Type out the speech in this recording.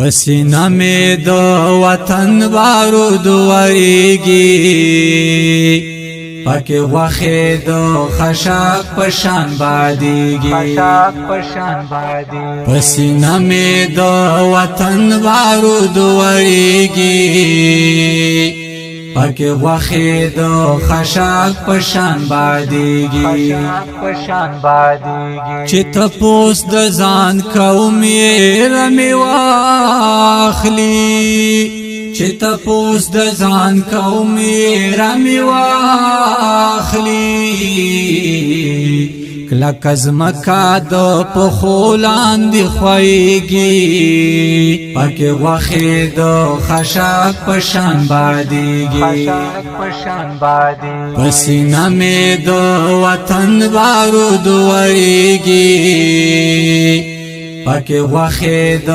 پسینه می د وطن بارود وریږي پکې غوښې د خشاک په شان بادیږي پسینه می د وطن بارود وریږي پکې غوښې د خشاک په شان بادیږي چې تپوس د ځان کوم یې رمې واخلي چې تپوس د ځان کوم یې رمې واخلي کلک ازمکا د پښو لاندې خویږي پکې غوښې د خشاک په شان بادیږي پسینه مې د وطن بارود وریږي پکې غوښې د